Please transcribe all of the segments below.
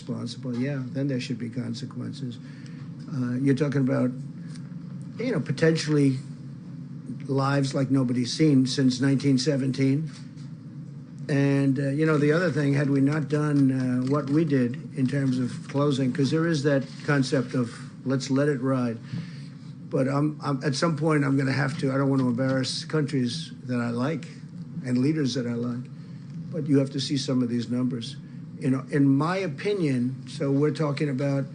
responsible, yeah, then there should be consequences. You're talking about, potentially lives like nobody's seen since 1917. And, the other thing, had we not done what we did in terms of closing, because there is that concept of let's let it ride. But at some point, I'm going to have to, I don't want to embarrass countries that I like and leaders that I like, but you have to see some of these numbers. In my opinion, so we're talking about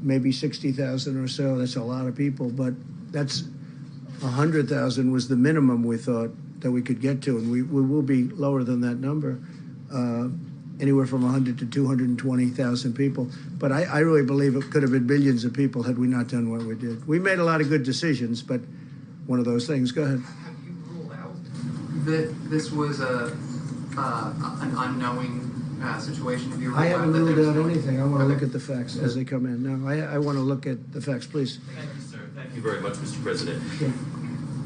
maybe 60,000 or so. That's a lot of people, but that's 100,000 was the minimum we thought that we could get to, and we will be lower than that number, anywhere from 100 to 220,000 people. But I really believe it could have been billions of people had we not done what we did. We made a lot of good decisions, but one of those things. Go ahead. Have you ruled out that this was an unknowing situation? Have you ruled I haven't out ruled out anything. I want to look at the facts as they come in. No, I want to look at the facts, please. Thank you, sir. Thank you very much, Mr. President. Sure.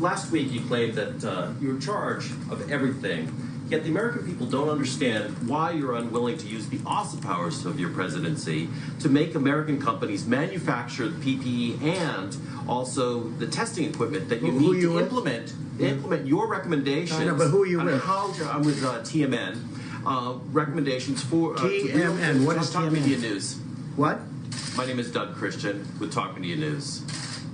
Last week, you claimed that you're in charge of everything, yet the American people don't understand why you're unwilling to use the awesome powers of your presidency to make American companies manufacture the PPE and also the testing equipment that you need to implement your recommendations. No, but who are you with? I'm with TMN. Recommendations for TMN. What is Talk TMN? Media News. What? My name is Doug Christian with Talk Media News.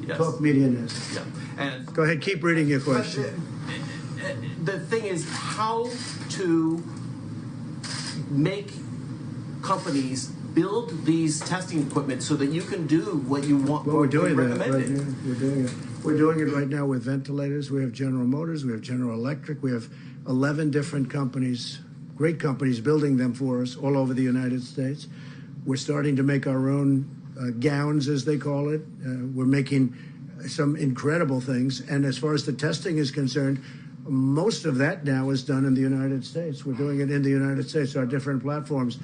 Yes. Talk Media News. Yeah. And Go ahead, keep reading your question. the thing is how to make companies build these testing equipment so that you can do what you want. Well, we're doing that right recommended. now. We're doing it. We're doing it right now with ventilators. We have General Motors. We have General Electric. We have 11 different companies, great companies, building them for us all over the United States. We're starting to make our own gowns, as they call it. We're making some incredible things. And as far as the testing is concerned, most of that now is done in the United States. We're doing it in the United States, our different platforms.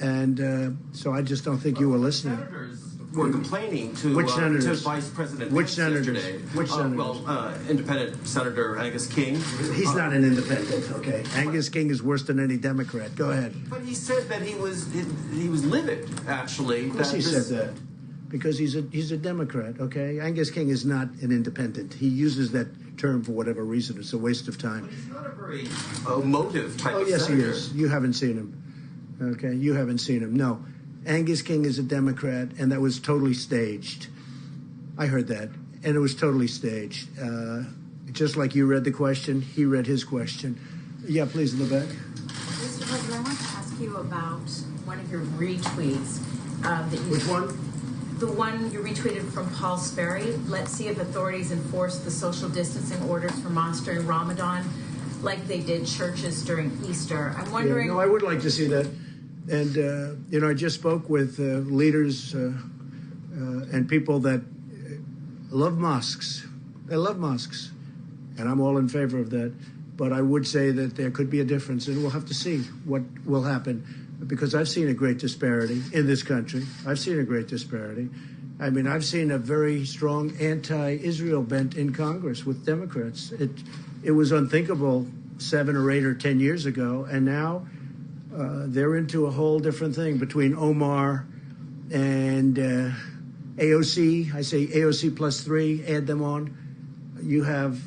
And so I just don't think you were listening. Senators were complaining to Which senators? To Vice President Which Pence senators? yesterday. Which senators? Independent Senator Angus King. He's not an independent, okay? Angus King is worse than any Democrat. Go ahead. But he said that he was livid, actually. Of course he said that. Because he's a Democrat, okay? Angus King is not an independent. He uses that term for whatever reason. It's a waste of time. But he's not a very emotive type of yes, senator. he is. You haven't seen him. Okay, you haven't seen him. No. Angus King is a Democrat, and that was totally staged. I heard that, and it was totally staged. Just like you read the question, he read his question. Yeah, please, in the back. Mr. President, I want to ask you about one of your retweets. Which one? The one you retweeted from Paul Sperry. Let's see if authorities enforce the social distancing orders for mosques during Ramadan like they did churches during Easter. I'm wondering... Yeah, no, I would like to see that. And, I just spoke with leaders and people that love mosques. They love mosques. And I'm all in favor of that. But I would say that there could be a difference, and we'll have to see what will happen. Because I've seen a great disparity in this country. I've seen a great disparity. I mean, I've seen a very strong anti-Israel bent in Congress with Democrats. It was unthinkable 7 or 8 or 10 years ago, and now they're into a whole different thing between Omar and AOC. I say AOC plus 3, add them on. You have,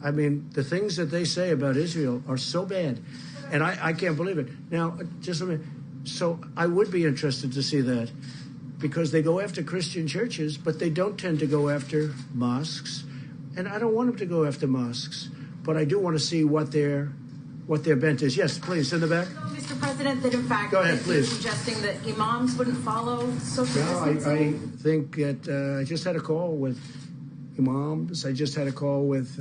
I mean, the things that they say about Israel are so bad. And I can't believe it. Now, just a minute. So I would be interested to see that because they go after Christian churches, but they don't tend to go after mosques. And I don't want them to go after mosques, but I do want to see what their bent is. Yes, please, in the back. Mr. President, that in fact, go ahead, please. Suggesting that imams wouldn't follow social distancing? I think that I just had a call with imams. I just had a call with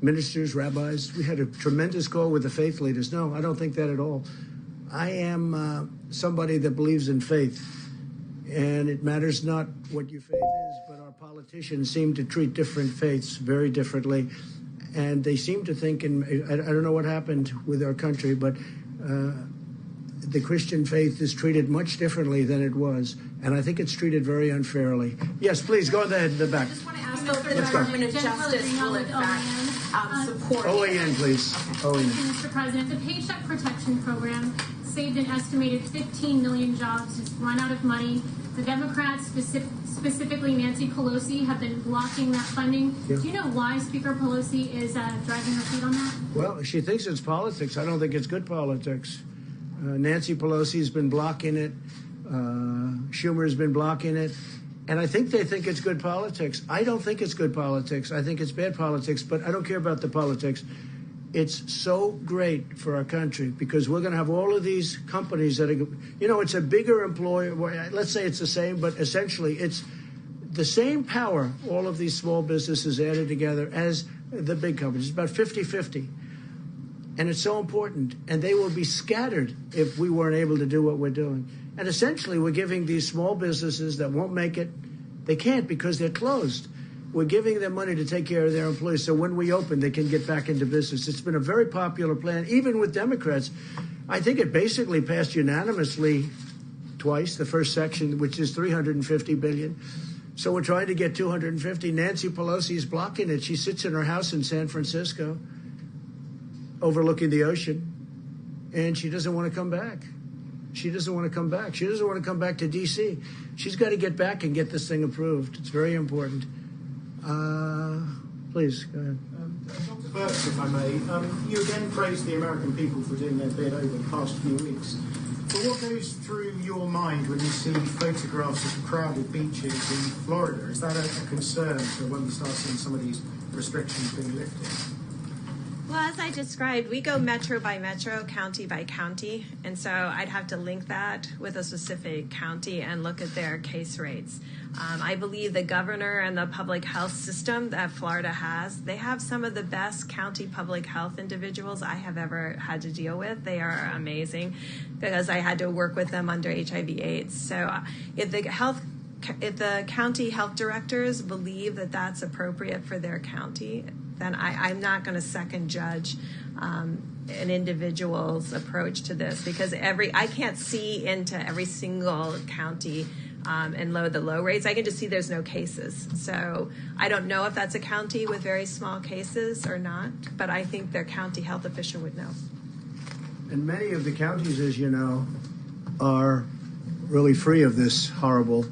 ministers, rabbis. We had a tremendous call with the faith leaders. No, I don't think that at all. I am somebody that believes in faith, and it matters not what your faith is, but our politicians seem to treat different faiths very differently, and they seem to think, and I don't know what happened with our country, but the Christian faith is treated much differently than it was, and I think it's treated very unfairly. Yes, please, go ahead in the back. I just want to ask if the Department of Justice will in fact support... OAN, please. Thank you, Mr. President. The Paycheck Protection Program saved an estimated 15 million jobs, just run out of money. The Democrats, specifically Nancy Pelosi, have been blocking that funding. Yeah. Do you know why Speaker Pelosi is driving her feet on that? Well, she thinks it's politics. I don't think it's good politics. Nancy Pelosi's been blocking it. Schumer's been blocking it. And I think they think it's good politics. I don't think it's good politics. I think it's bad politics, but I don't care about the politics. It's so great for our country because we're going to have all of these companies that are, it's a bigger employer. Let's say it's the same, but essentially it's the same power, all of these small businesses added together as the big companies. It's about 50-50. And it's so important. And they will be scattered if we weren't able to do what we're doing. And essentially, we're giving these small businesses that won't make it, they can't because they're closed. We're giving them money to take care of their employees so when we open, they can get back into business. It's been a very popular plan, even with Democrats. I think it basically passed unanimously twice, the first section, which is $350 billion. So we're trying to get 250. Nancy Pelosi is blocking it. She sits in her house in San Francisco, overlooking the ocean, and she doesn't want to come back. She doesn't want to come back. She doesn't want to come back to D.C. She's got to get back and get this thing approved. It's very important. Please, go ahead. Dr. Birx, if I may, you again praised the American people for doing their bit over the past few weeks. But what goes through your mind when you see photographs of the crowded beaches in Florida? Is that a concern for when we start seeing some of these restrictions being lifted? Well, as I described, we go metro by metro, county by county, and so I'd have to link that with a specific county and look at their case rates. I believe the governor and the public health system that Florida has, they have some of the best county public health individuals I have ever had to deal with. They are amazing because I had to work with them under HIV/AIDS. So if the county health directors believe that that's appropriate for their county, then I'm not going to second judge an individual's approach to this because I can't see into every single county and load the low rates. I can just see there's no cases. So I don't know if that's a county with very small cases or not, but I think their county health official would know. And many of the counties, as you know, are really free of this horrible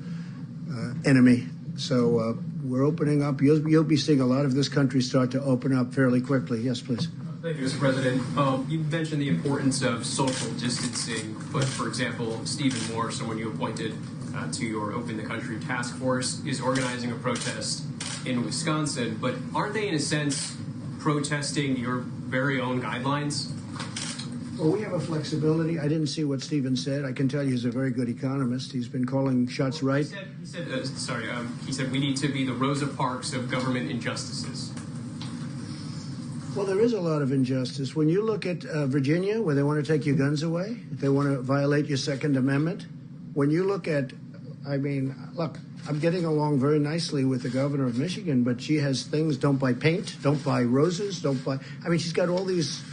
enemy. So we're opening up. You'll be seeing a lot of this country start to open up fairly quickly. Yes, please. Thank you, Mr. President. You mentioned the importance of social distancing, but for example, Stephen Moore, someone you appointed to your Open the Country task force, is organizing a protest in Wisconsin, but aren't they in a sense protesting your very own guidelines? Well, we have a flexibility. I didn't see what Stephen said. I can tell you he's a very good economist. He's been calling shots right. He said we need to be the Rosa Parks of government injustices. Well, there is a lot of injustice. When you look at Virginia, where they want to take your guns away, they want to violate your Second Amendment. When you look at, look, I'm getting along very nicely with the governor of Michigan, but she has things, don't buy paint, don't buy roses, she's got all these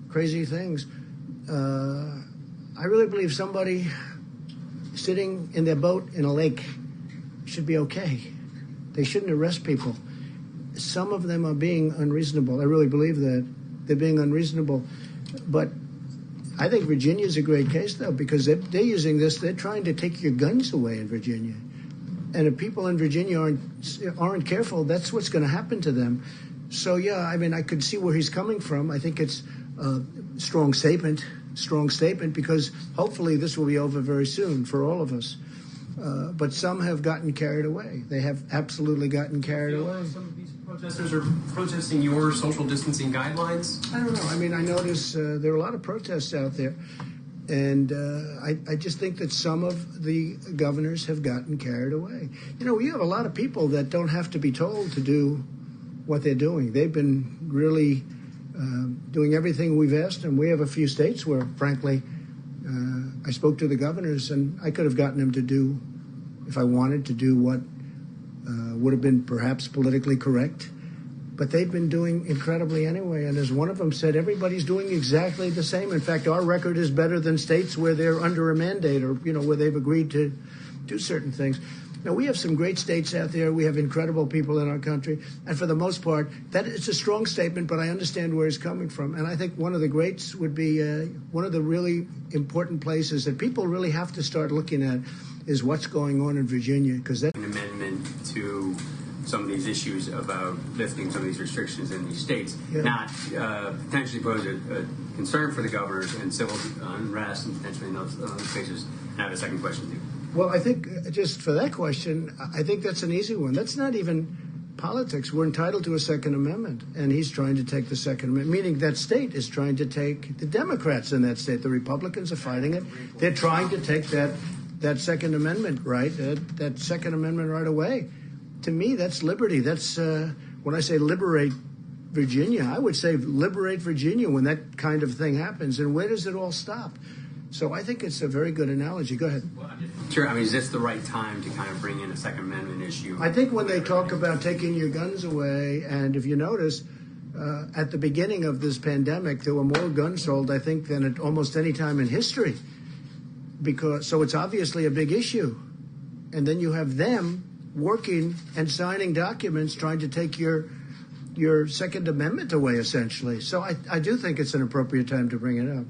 crazy things. I really believe somebody sitting in their boat in a lake should be okay. They shouldn't arrest people. Some of them are being unreasonable. I really believe that. They're being unreasonable. But I think Virginia's a great case, though, because they're using this. They're trying to take your guns away in Virginia. And if people in Virginia aren't careful, that's what's going to happen to them. So, yeah, I could see where he's coming from. I think it's a strong statement because hopefully this will be over very soon for all of us. But some have gotten carried away. They have absolutely gotten carried away. Some of these protesters are protesting your social distancing guidelines? I don't know. I notice there are a lot of protests out there. And I just think that some of the governors have gotten carried away. We have a lot of people that don't have to be told to do what they're doing. They've been really doing everything we've asked them. We have a few states where, frankly, I spoke to the governors, and I could have gotten them to do, if I wanted to do what would have been perhaps politically correct. But they've been doing incredibly anyway. And as one of them said, everybody's doing exactly the same. In fact, our record is better than states where they're under a mandate or, where they've agreed to do certain things. Now, we have some great states out there. We have incredible people in our country. And for the most part, that it's a strong statement, but I understand where it's coming from. And I think one of the greats would be one of the really important places that people really have to start looking at is what's going on in Virginia, because that an amendment to some of these issues about lifting some of these restrictions in these states, not potentially pose a concern for the governors and civil unrest and potentially in those cases. And I have a second question, too. Well, I think just for that question, I think that's an easy one. That's not even politics. We're entitled to a Second Amendment, and he's trying to take the Second Amendment, meaning that state is trying to take the Democrats in that state. The Republicans are fighting it. They're trying to take that Second Amendment right, that Second Amendment right away. To me, that's liberty. That's when I say liberate Virginia, I would say liberate Virginia when that kind of thing happens. And where does it all stop? So I think it's a very good analogy. Go ahead. Sure. I mean, is this the right time to kind of bring in a Second Amendment issue? I think when they talk about taking your guns away, and if you notice, at the beginning of this pandemic, there were more guns sold, I think, than at almost any time in history. So it's obviously a big issue. And then you have them working and signing documents trying to take your Second Amendment away, essentially. So I do think it's an appropriate time to bring it up.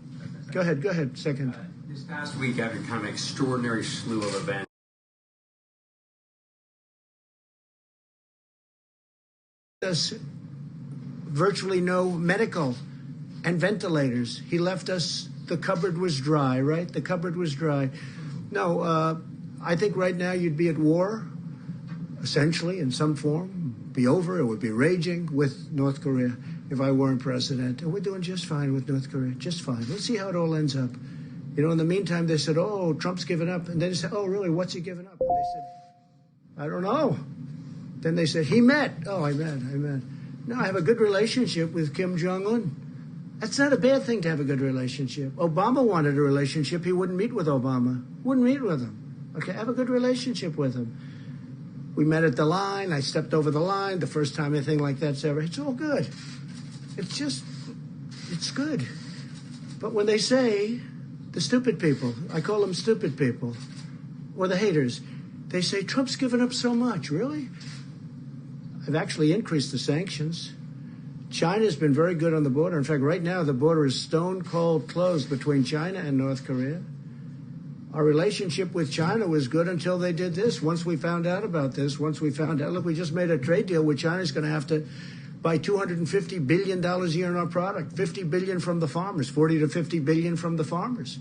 Go ahead, second. This past week, after kind of an extraordinary slew of events, us virtually no medical and ventilators. He left us, the cupboard was dry, right? The cupboard was dry. No, I think right now you'd be at war, essentially, in some form. Be over, it would be raging with North Korea if I weren't president. And we're doing just fine with North Korea, just fine. Let's see how it all ends up. You know, in the meantime, they said, oh, Trump's given up. And then they said, oh, really, what's he giving up? And they said, I don't know. Then they said, he met. Oh, I met. No, I have a good relationship with Kim Jong-un. That's not a bad thing to have a good relationship. Obama wanted a relationship. He wouldn't meet with Obama. Wouldn't meet with him. Okay, have a good relationship with him. We met at the line. I stepped over the line. The first time anything like that's ever. It's all good. It's good. But when they say, the stupid people, I call them stupid people, or the haters, they say, Trump's given up so much. Really? I've actually increased the sanctions. China's been very good on the border. In fact, right now, the border is stone cold closed between China and North Korea. Our relationship with China was good until they did this. Once we found out about this, look, we just made a trade deal with China. China's going to have to buy $250 billion a year in our product, $50 billion from the farmers, $40 to $50 billion from the farmers.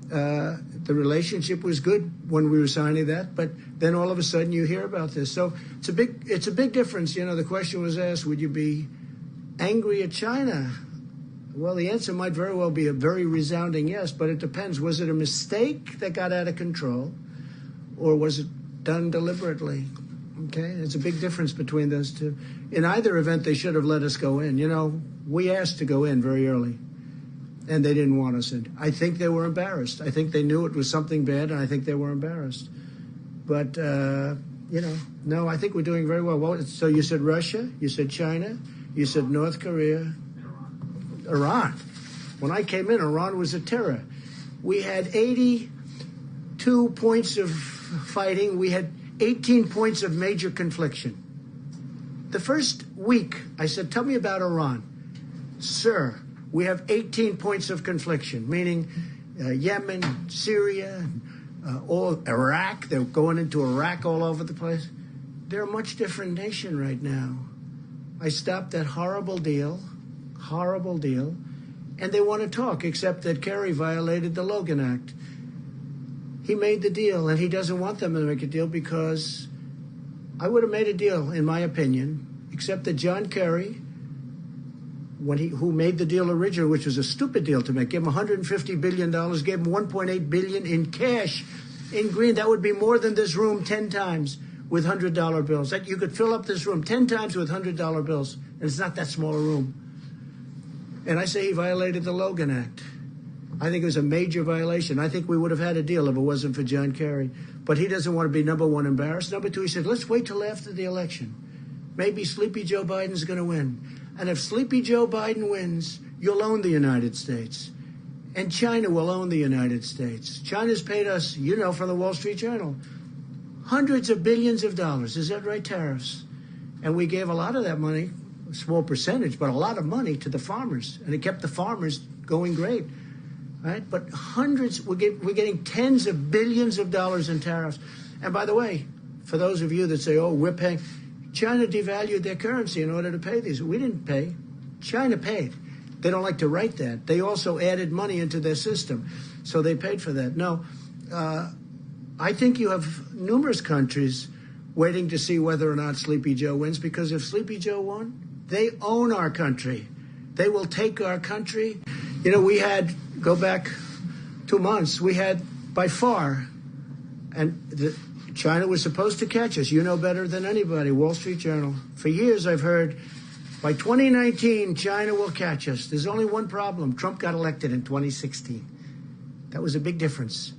The relationship was good when we were signing that, but then all of a sudden you hear about this. So it's a big difference. You know, the question was asked, would you be angry at China? Well, the answer might very well be a very resounding yes, but it depends. Was it a mistake that got out of control, or was it done deliberately? Okay, it's a big difference between those two. In either event, they should have let us go in. You know, we asked to go in very early, and they didn't want us in. I think they were embarrassed. I think they knew it was something bad, and I think they were embarrassed. But, you know, no, I think we're doing very well. So you said Russia, you said China, you said North Korea, Iran. When I came in, Iran was a terror. We had 82 points of fighting. We had 18 points of major confliction. The first week, I said, tell me about Iran. Sir, we have 18 points of confliction, meaning Yemen, Syria, all Iraq. They're going into Iraq all over the place. They're a much different nation right now. I stopped that horrible deal, and they want to talk, except that Kerry violated the Logan Act. He made the deal, and he doesn't want them to make a deal because I would have made a deal, in my opinion, except that John Kerry, who made the deal originally, which was a stupid deal to make, gave him $150 billion, gave him $1.8 billion in cash, in green. That would be more than this room 10 times with $100 bills. That you could fill up this room 10 times with $100 bills, and it's not that small a room. And I say he violated the Logan Act. I think it was a major violation. I think we would have had a deal if it wasn't for John Kerry. But he doesn't want to be, number one, embarrassed. Number two, he said, let's wait till after the election. Maybe Sleepy Joe Biden's going to win. And if Sleepy Joe Biden wins, you'll own the United States. And China will own the United States. China's paid us, you know, from the Wall Street Journal, hundreds of billions of dollars. Is that right? Tariffs. And we gave a lot of that money, a small percentage, but a lot of money to the farmers. And it kept the farmers going great. Right? But hundreds, we're getting tens of billions of dollars in tariffs. And by the way, for those of you that say, oh, we're paying, China devalued their currency in order to pay these. We didn't pay. China paid. They don't like to write that. They also added money into their system. So they paid for that. No, I think you have numerous countries waiting to see whether or not Sleepy Joe wins, because if Sleepy Joe won, they own our country. They will take our country. You know, we had, go back 2 months, we had by far, and China was supposed to catch us. You know better than anybody, Wall Street Journal. For years I've heard, by 2019, China will catch us. There's only one problem. Trump got elected in 2016. That was a big difference.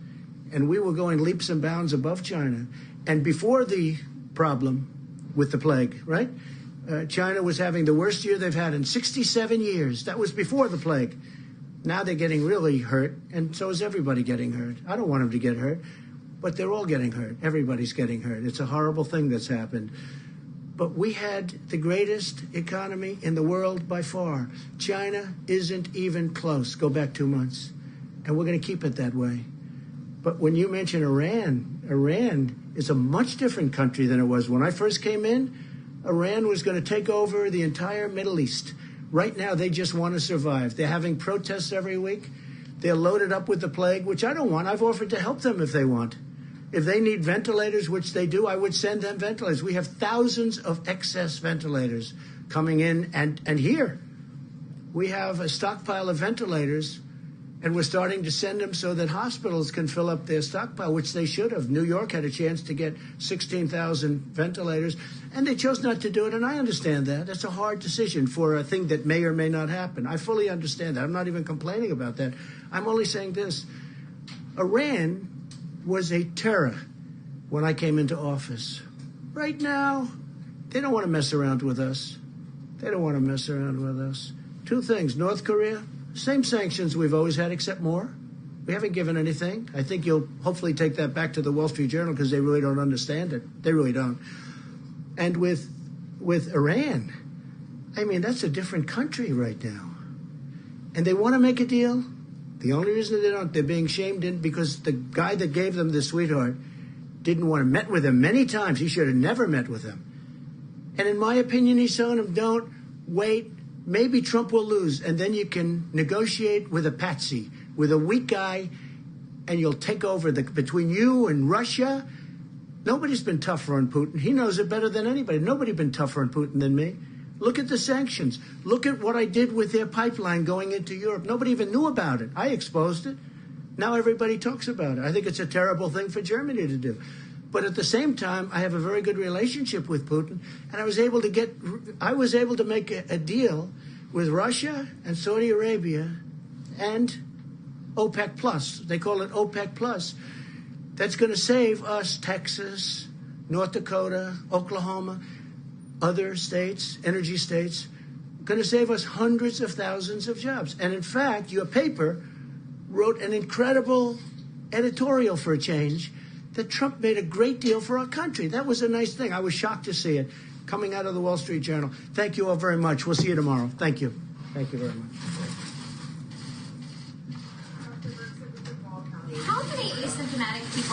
And we were going leaps and bounds above China. And before the problem with the plague, right? China was having the worst year they've had in 67 years. That was before the plague. Now they're getting really hurt, and so is everybody getting hurt. I don't want them to get hurt, but they're all getting hurt. Everybody's getting hurt. It's a horrible thing that's happened. But we had the greatest economy in the world by far. China isn't even close. Go back 2 months. And we're going to keep it that way. But when you mention Iran, Iran is a much different country than it was. When I first came in, Iran was going to take over the entire Middle East. Right now, they just want to survive. They're having protests every week. They're loaded up with the plague, which I don't want. I've offered to help them if they want. If they need ventilators, which they do, I would send them ventilators. We have thousands of excess ventilators coming in. And here, we have a stockpile of ventilators, and we're starting to send them so that hospitals can fill up their stockpile, which they should have. New York had a chance to get 16,000 ventilators, and they chose not to do it, and I understand that. That's a hard decision for a thing that may or may not happen. I fully understand that. I'm not even complaining about that. I'm only saying this. Iran was a terror when I came into office. Right now, they don't want to mess around with us. They don't want to mess around with us. Two things. North Korea, same sanctions we've always had, except more. We haven't given anything. I think you'll hopefully take that back to the Wall Street Journal because they really don't understand it. They really don't. And with Iran, I mean, that's a different country right now. And they want to make a deal. The only reason they don't, they're being shamed in because the guy that gave them the sweetheart didn't want to met with him many times. He should have never met with him. And in my opinion, he's telling him, don't wait. Maybe Trump will lose, and then you can negotiate with a patsy, with a weak guy, and you'll take over between you and Russia. Nobody's been tougher on Putin. He knows it better than anybody. Nobody's been tougher on Putin than me. Look at the sanctions. Look at what I did with their pipeline going into Europe. Nobody even knew about it. I exposed it. Now everybody talks about it. I think it's a terrible thing for Germany to do. But at the same time, I have a very good relationship with Putin, and I was able to make a deal with Russia and Saudi Arabia and OPEC Plus. They call it OPEC Plus. That's going to save us, Texas, North Dakota, Oklahoma, other states, energy states, going to save us hundreds of thousands of jobs. And in fact, your paper wrote an incredible editorial for a change that Trump made a great deal for our country. That was a nice thing. I was shocked to see it coming out of the Wall Street Journal. Thank you all very much. We'll see you tomorrow. Thank you. Thank you very much. How many asymptomatic people